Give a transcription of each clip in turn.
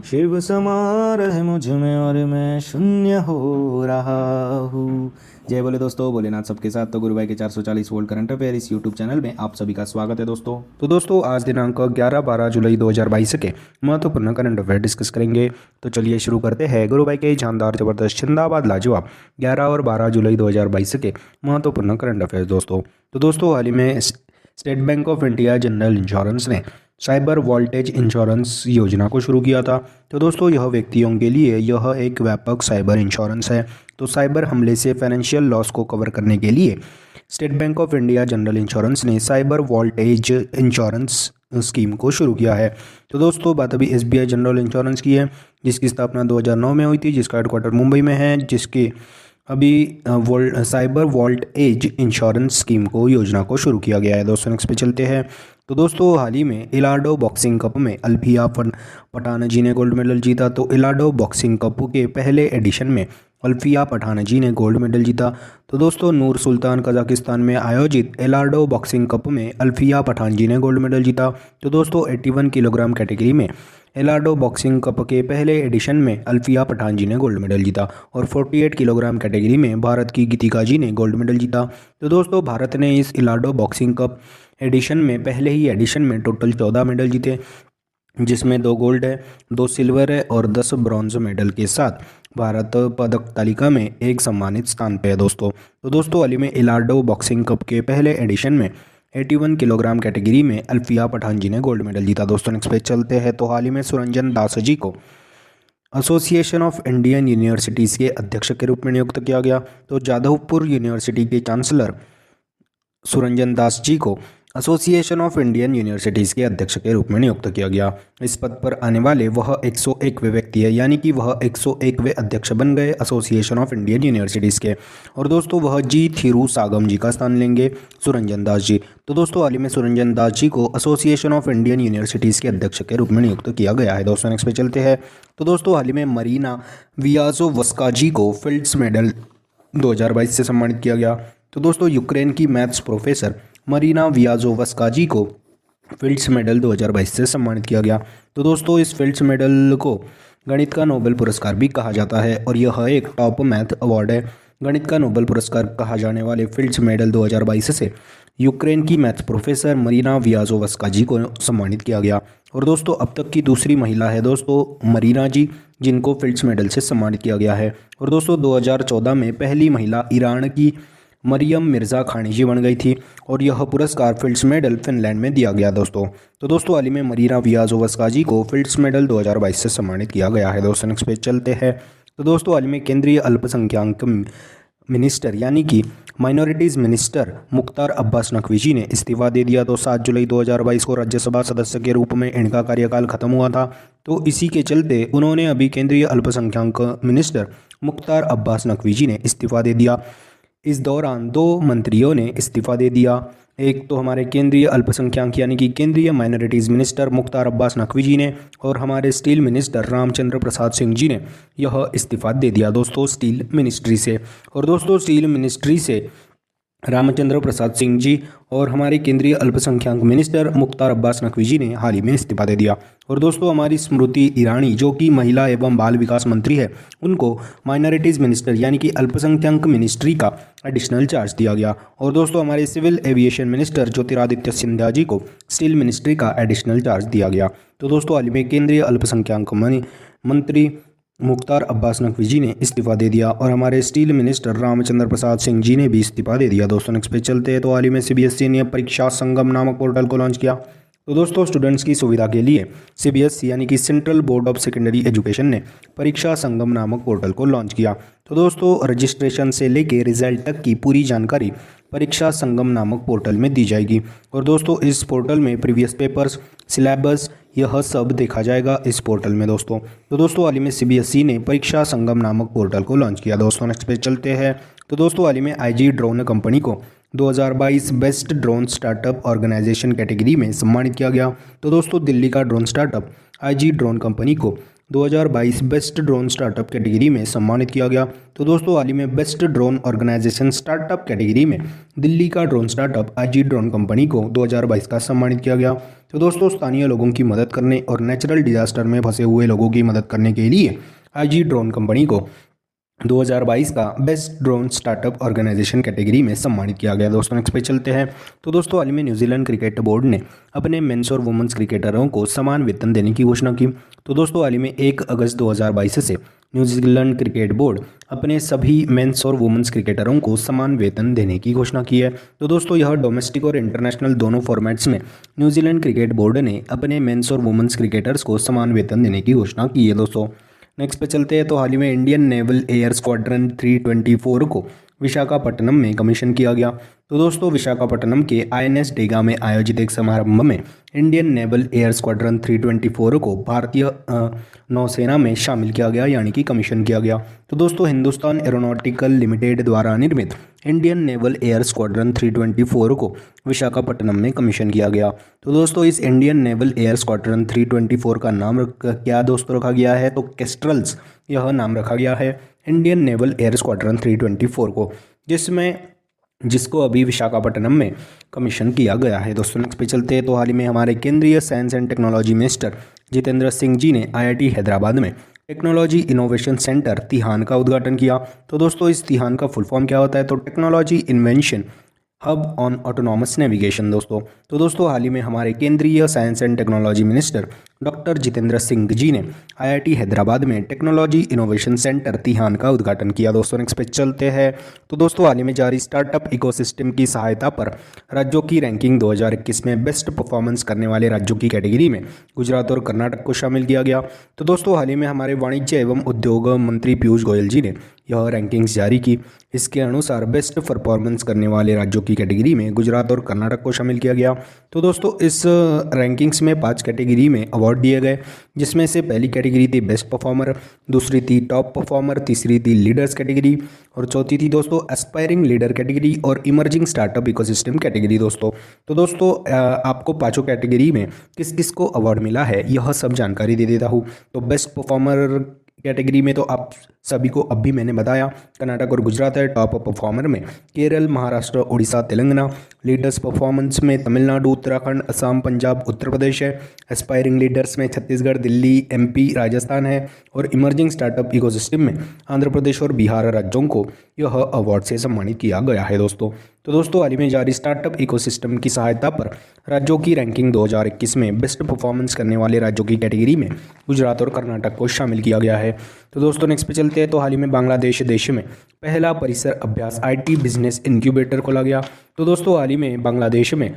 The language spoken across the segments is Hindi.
शिव समा रहे मुझ में और मैं शून्य हो रहा हूँ। जय बोले दोस्तों, भोलेनाथ सबके साथ। तो गुरु भाई के 440 वोल्ट करंट अफेयर इस यूट्यूब चैनल में आप सभी का स्वागत है दोस्तों। तो दोस्तों आज दिनांक 11-12 जुलाई 2022 के महत्वपूर्ण करंट अफेयर डिस्कस करेंगे। तो चलिए शुरू करते हैं। गुरु भाई के शानदार जबरदस्त जिंदाबाद लाजवाब 11 और 12 जुलाई 2022 के महत्वपूर्ण करंट अफेयर दोस्तों। तो दोस्तों हाल ही में state bank of India general insurance ने साइबर वोल्टेज इंश्योरेंस योजना को शुरू किया था। तो दोस्तों यह व्यक्तियों के लिए यह एक व्यापक साइबर इंश्योरेंस है। तो साइबर हमले से फाइनेंशियल लॉस को कवर करने के लिए state bank of India general insurance ने साइबर वोल्टेज इंश्योरेंस स्कीम को शुरू किया है। तो दोस्तों बात अभी एसबीआई जनरल इंश्योरेंस की है, जिसकी स्थापना 2009 में हुई थी, जिसका हेडक्वार्टर मुंबई में है, जिसके अभी cyber vault as insurance scheme को योजना को शुरू किया गया है। दोस्तों नेक्स्ट पे चलते हैं। तो दोस्तों हाल ही में इलाडो बॉक्सिंग कप में अल्फिया पठान जी ने गोल्ड मेडल जीता। तो इलाडो बॉक्सिंग कप के पहले एडिशन में अल्फिया पठान जी ने गोल्ड मेडल जीता। तो दोस्तों नूर सुल्तान कजाकिस्तान में आयोजित इलाडो बॉक्सिंग कप में अल्फिया पठान जी ने गोल्ड मेडल जीता। तो दोस्तों 81 किलोग्राम कैटेगरी में इलाडो बॉक्सिंग कप के पहले एडिशन में अल्फिया पठान जी ने गोल्ड मेडल जीता और 48 किलोग्राम कैटेगरी में भारत की गीतिका जी ने गोल्ड मेडल जीता। तो दोस्तों भारत ने इस इलाडो बॉक्सिंग कप एडिशन में पहले ही एडिशन में टोटल 14 मेडल जीते, जिसमें 2 गोल्ड है, 2 सिल्वर है और 10 ब्रॉन्ज मेडल के साथ भारत पदक तालिका में एक सम्मानित स्थान पे है दोस्तों। तो दोस्तों हाल ही में इलाडो बॉक्सिंग कप के पहले एडिशन में 81 किलोग्राम कैटेगरी में अल्फिया पठान जी ने गोल्ड मेडल जीता। दोस्तों नेक्स्ट पे चलते हैं। तो हाल ही में सुरंजन दास जी को एसोसिएशन ऑफ इंडियन यूनिवर्सिटीज़ के अध्यक्ष के रूप में नियुक्त किया गया। तो जादवपुर यूनिवर्सिटी के चांसलर सुरंजन दास जी को एसोसिएशन ऑफ इंडियन यूनिवर्सिटीज़ के अध्यक्ष के रूप में नियुक्त किया गया। इस पद पर आने वाले वह 101वें व्यक्ति है, यानी कि वह 101वें अध्यक्ष बन गए एसोसिएशन ऑफ इंडियन यूनिवर्सिटीज़ के। और दोस्तों वह जी थिरू सागम जी का स्थान लेंगे, सुरंजन दास जी। तो दोस्तों हाल ही में सुरंजन दास जी को एसोसिएशन ऑफ इंडियन यूनिवर्सिटीज़ के अध्यक्ष के रूप में नियुक्त किया गया है। दोस्तों नेक्स्ट पे चलते हैं। तो दोस्तों हाल ही में मरीना वियाज़ोवस्का जी को फिल्ड्स मेडल 2022 से सम्मानित किया गया। तो दोस्तों यूक्रेन की मैथ्स प्रोफेसर मरीना वियाज़ोवस्का जी को फिल्ड्स मेडल 2022 से सम्मानित किया गया। तो दोस्तों इस फिल्ड्स मेडल को गणित का नोबेल पुरस्कार भी कहा जाता है और यह एक टॉप मैथ अवार्ड है। गणित का नोबेल पुरस्कार कहा जाने वाले फिल्ड्स मेडल 2022 से यूक्रेन की मैथ्स प्रोफेसर मरीना वियाज़ोवस्का जी को सम्मानित किया गया। और दोस्तों अब तक की दूसरी महिला है दोस्तों मरीना जी, जिनको फिल्ड्स मेडल से सम्मानित किया गया है। और दोस्तों 2014 में पहली महिला ईरान की मरियम मिर्ज़ा खानी जी बन गई थी और यह पुरस्कार फिल्ड्स मेडल फिनलैंड में दिया गया दोस्तों। तो दोस्तों हाल ही में मरीना वियाज़ोवस्का जी को फिल्ड्स मेडल 2022 से सम्मानित किया गया है। दोस्तों नेक्स्ट पे चलते हैं। तो दोस्तों हाल ही में केंद्रीय अल्पसंख्यक मिनिस्टर यानी कि माइनॉरिटीज़ मिनिस्टर मुख्तार अब्बास नकवी जी ने इस्तीफा दे दिया। तो 7 जुलाई 2022 को राज्यसभा सदस्य के रूप में इनका कार्यकाल खत्म हुआ था। तो इसी के चलते उन्होंने अभी केंद्रीय अल्पसंख्यक मिनिस्टर मुख्तार अब्बास नकवी जी ने इस्तीफा दे दिया। इस दौरान 2 मंत्रियों ने इस्तीफा दे दिया। एक तो हमारे केंद्रीय अल्पसंख्यक यानी कि केंद्रीय माइनॉरिटीज़ मिनिस्टर मुख्तार अब्बास नकवी जी ने और हमारे स्टील मिनिस्टर रामचंद्र प्रसाद सिंह जी ने यह इस्तीफा दे दिया दोस्तों स्टील मिनिस्ट्री से। और दोस्तों स्टील मिनिस्ट्री से रामचंद्र प्रसाद सिंह जी और हमारे केंद्रीय अल्पसंख्यक मिनिस्टर मुख्तार अब्बास नकवी जी ने हाल ही में इस्तीफा दे दिया। और दोस्तों हमारी स्मृति ईरानी जो कि महिला एवं बाल विकास मंत्री है, उनको माइनॉरिटीज़ मिनिस्टर यानी कि अल्पसंख्यक मिनिस्ट्री का एडिशनल चार्ज दिया गया। और दोस्तों हमारे civil aviation minister Jyotiraditya Scindia ji को स्टील मिनिस्ट्री का एडिशनल चार्ज दिया गया। तो दोस्तों हाल ही में केंद्रीय अल्पसंख्यक मंत्री मुख्तार अब्बास नकवी जी ने इस्तीफा दे दिया और हमारे स्टील मिनिस्टर रामचंद्र प्रसाद सिंह जी ने भी इस्तीफा दे दिया। दोस्तों नेक्स्ट पे चलते हैं। तो हाल ही में सीबीएसई ने परीक्षा संगम नामक पोर्टल को लॉन्च किया। तो दोस्तों स्टूडेंट्स की सुविधा के लिए सीबीएसई यानी कि central board of secondary education ने परीक्षा संगम नामक पोर्टल को लॉन्च किया। तो दोस्तों रजिस्ट्रेशन से लेकर रिजल्ट तक की पूरी जानकारी परीक्षा संगम नामक पोर्टल में दी जाएगी। और दोस्तों इस पोर्टल में प्रीवियस पेपर्स, सिलेबस, यह सब देखा जाएगा इस पोर्टल में दोस्तों। तो दोस्तों हाल ही में सीबीएसई ने परीक्षा संगम नामक पोर्टल को लॉन्च किया। दोस्तों नेक्स्ट पे चलते हैं। तो दोस्तों हाल ही में आईजी ड्रोन कंपनी को 2022 best drone startup organisation category में सम्मानित किया गया। तो दोस्तों दिल्ली का drone startup IG drone company को 2022 बेस्ट ड्रोन स्टार्टअप कैटेगरी में सम्मानित किया गया। तो दोस्तों हाल ही में best drone organisation startup category में दिल्ली का drone startup IG drone company को 2022 का सम्मानित किया गया। तो दोस्तों स्थानीय लोगों की मदद करने और नेचुरल डिजास्टर में फंसे हुए लोगों की मदद करने के लिए आईजी ड्रोन कंपनी को 2022 का best drone startup organisation category में सम्मानित किया गया। दोस्तों नेक्स्ट पे चलते हैं। तो दोस्तों हाल ही में न्यूजीलैंड क्रिकेट बोर्ड ने अपने मेंस और वुमेन्स क्रिकेटरों को समान वेतन देने की घोषणा की। तो दोस्तों हाल ही में 1 अगस्त 2022 से न्यूजीलैंड क्रिकेट बोर्ड अपने सभी मेंस और वुमेन्स क्रिकेटरों को समान वेतन देने की घोषणा की है। तो दोस्तों यह डोमेस्टिक और इंटरनेशनल दोनों फॉर्मेट्स में न्यूजीलैंड क्रिकेट बोर्ड ने अपने मेंस और वुमेन्स क्रिकेटर्स को समान वेतन देने की घोषणा की है। दोस्तों नेक्स्ट पे चलते हैं। तो हाल ही में इंडियन नेवल एयर स्क्वाड्रन 324 को विशाखापट्टनम में कमीशन किया गया। तो दोस्तों विशाखापट्टनम के आईएनएस डेगा में आयोजित एक समारंभ में इंडियन नेवल एयर स्क्वाड्रन 324 को भारतीय नौसेना में शामिल किया गया, यानी कि कमीशन किया गया। तो दोस्तों हिंदुस्तान एरोनॉटिकल लिमिटेड द्वारा निर्मित इंडियन नेवल एयर स्क्वाड्रन 324 को विशाखापट्टनम में कमीशन किया गया। तो दोस्तों इस इंडियन नेवल एयर स्क्वाड्रन 324 का नाम क्या दोस्तों रखा गया है, तो केस्ट्रल्स यह नाम रखा गया है इंडियन नेवल एयर स्क्वाड्रन 324 को, जिसको अभी विशाखापट्टनम में कमीशन किया गया है। दोस्तों नेक्स्ट पे चलते हैं। तो हाल ही में हमारे केंद्रीय science and technology minister Jitendra Singh ji ने आईआईटी हैदराबाद में टेक्नोलॉजी इनोवेशन सेंटर तिहान का उद्घाटन किया। तो दोस्तों इस तिहान का फुल फॉर्म क्या होता है, तो technology invention hub on autonomous navigation. दोस्तों हाल ही में हमारे केंद्रीय science and technology minister doctor Jitendra Singh ji ने आईआईटी हैदराबाद में टेक्नोलॉजी इनोवेशन सेंटर तिहान का उद्घाटन किया। दोस्तों नेक्स्ट पे चलते हैं। तो दोस्तों हाल ही में जारी स्टार्टअप इकोसिस्टम की सहायता पर राज्यों की रैंकिंग 2021 में बेस्ट परफॉर्मेंस करने वाले राज्यों की कैटेगरी में गुजरात और कर्नाटक को शामिल किया गया। तो दोस्तों हाल ही में हमारे वाणिज्य एवं उद्योग मंत्री पीयूष गोयल जी ने यह रैंकिंग्स जारी की। इसके अनुसार बेस्ट परफॉर्मेंस करने वाले राज्यों की कैटेगरी में गुजरात और कर्नाटक को शामिल किया गया। तो दोस्तों इस रैंकिंग्स में 5 कैटेगरी में अवार्ड दिए गए, जिसमें से पहली कैटेगरी थी बेस्ट परफॉर्मर, दूसरी थी टॉप परफॉर्मर, तीसरी थी लीडर्स कैटेगरी और चौथी थी दोस्तों एस्पायरिंग लीडर कैटेगरी और इमर्जिंग स्टार्टअप इकोसिस्टम कैटेगरी। तो दोस्तों आपको 5 कैटेगरी में किस किस को अवार्ड मिला है यह सब जानकारी दे देता हूँ। तो बेस्ट परफॉर्मर कैटेगरी में तो आप सभी को अभी मैंने बताया कर्नाटक और गुजरात है। टॉप परफॉर्मर में केरल, महाराष्ट्र, उड़ीसा, तेलंगाना। लीडर्स परफॉर्मेंस में तमिलनाडु, उत्तराखंड, असम, पंजाब, उत्तर प्रदेश है। एस्पायरिंग लीडर्स में छत्तीसगढ़, दिल्ली, एमपी, राजस्थान है। और इमर्जिंग स्टार्टअप इकोसिस्टम में आंध्र प्रदेश और बिहार राज्यों को यह अवार्ड से सम्मानित किया गया है। तो दोस्तों हाल ही में जारी स्टार्टअप इकोसिस्टम की सहायता पर राज्यों की रैंकिंग 2021 में बेस्ट परफॉर्मेंस करने वाले राज्यों की कैटेगरी में गुजरात और कर्नाटक को शामिल किया गया है। तो दोस्तों नेक्स्ट पे चलते हैं। तो हाल ही में बांग्लादेश देश में पहला परिसर अभ्यास आईटी बिजनेस इंक्यूबेटर खोला गया। तो दोस्तों हाल ही में बांग्लादेश में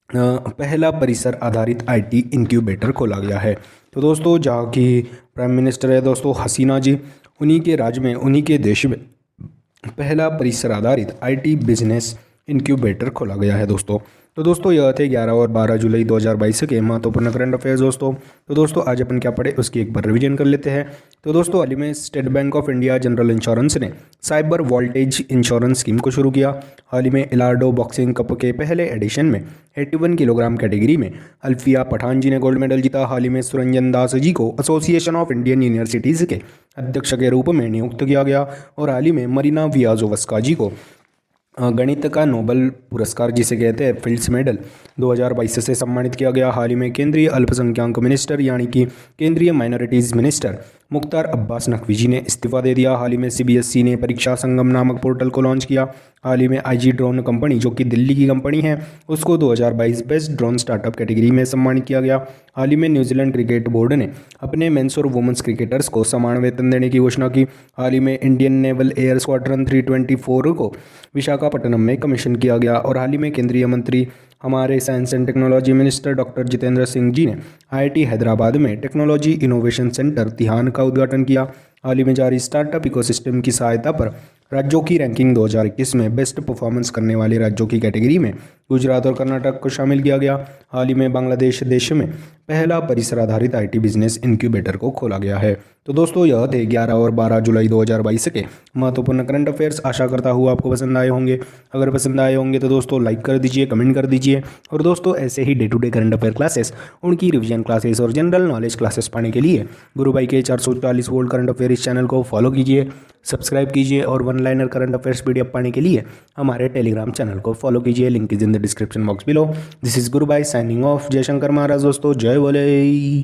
पहला परिसर आधारित आईटी इंक्यूबेटर खोला गया है। तो दोस्तों जहाँ की प्राइम मिनिस्टर है दोस्तों हसीना जी, उन्हीं के राज्य में उन्हीं के देश में पहला परिसर आधारित आईटी बिजनेस इंक्यूबेटर खोला गया है। तो दोस्तों यह थे 11 और 12 जुलाई 2022 के महत्वपूर्ण करंट अफेयर्स। तो दोस्तों आज अपन क्या पढ़े उसकी एक बार रिवीजन कर लेते हैं। तो दोस्तों हाल ही में state bank of India general insurance ने साइबर वोल्टेज इंश्योरेंस स्कीम को शुरू किया। हाल ही में इलार्डो बॉक्सिंग कप के पहले एडिशन में 81 किलोग्राम कैटेगरी में अल्फिया पठान जी ने गोल्ड मेडल जीता। हाल ही में सुरंजन दास जी को एसोसिएशन ऑफ इंडियन यूनिवर्सिटीज़ के अध्यक्ष के रूप में नियुक्त किया गया। और हाल ही में मरीना वियाजोवस्का जी को गणित का नोबेल पुरस्कार जिसे कहते हैं फिल्ड्स मेडल 2022 से सम्मानित किया गया। हाल ही में केंद्रीय अल्पसंख्यक मिनिस्टर यानी कि केंद्रीय माइनॉरिटीज़ मिनिस्टर मुख्तार अब्बास नकवी जी ने इस्तीफा दे दिया। हाल ही में सीबीएसई ने परीक्षा संगम नामक पोर्टल को लॉन्च किया। हाल ही में आईजी ड्रोन कंपनी जो कि दिल्ली की कंपनी है उसको 2022 बेस्ट ड्रोन स्टार्टअप कैटेगरी में सम्मानित किया गया। हाल ही में न्यूजीलैंड क्रिकेट बोर्ड ने अपने मेंस और वुमेन्स क्रिकेटर्स को समान वेतन देने की घोषणा की। हाल ही में इंडियन नेवल एयर स्क्वाड्रन 324 को विशाखापट्टनम में कमीशन किया गया। और हाल ही में केंद्रीय मंत्री हमारे science and technology minister doctor Jitendra Singh ji ने आईआईटी हैदराबाद में टेक्नोलॉजी इनोवेशन सेंटर तिहान का उद्घाटन किया। हाल ही में जारी स्टार्टअप इकोसिस्टम की सहायता पर राज्यों की रैंकिंग 2021 में बेस्ट परफॉर्मेंस करने वाले राज्यों की कैटेगरी में गुजरात और कर्नाटक को शामिल किया गया। हाल ही में बांग्लादेश देश में पहला परिसर आधारित आईटी बिजनेस इंक्यूबेटर को खोला गया है। तो दोस्तों यह थे 11 और 12 जुलाई 2022 के महत्वपूर्ण करंट अफेयर्स। आशा करता हूँ आपको पसंद आए होंगे। अगर पसंद आए होंगे तो दोस्तों लाइक कर दीजिए, कमेंट कर दीजिए। और दोस्तों ऐसे ही day to day current affair classes, उनकी रिवीजन क्लासेस और जनरल नॉलेज क्लासेस पाने के लिए गुरु भाई के 440 वोल्ट करंट अफेयर इस चैनल को फॉलो कीजिए, सब्सक्राइब कीजिए। और one liner current affairs PDF पाने के लिए हमारे टेलीग्राम चैनल को फॉलो कीजिए। Link is in the description box below. This is Guru Bhai signing off. जय शंकर महाराज दोस्तों, जय बोले।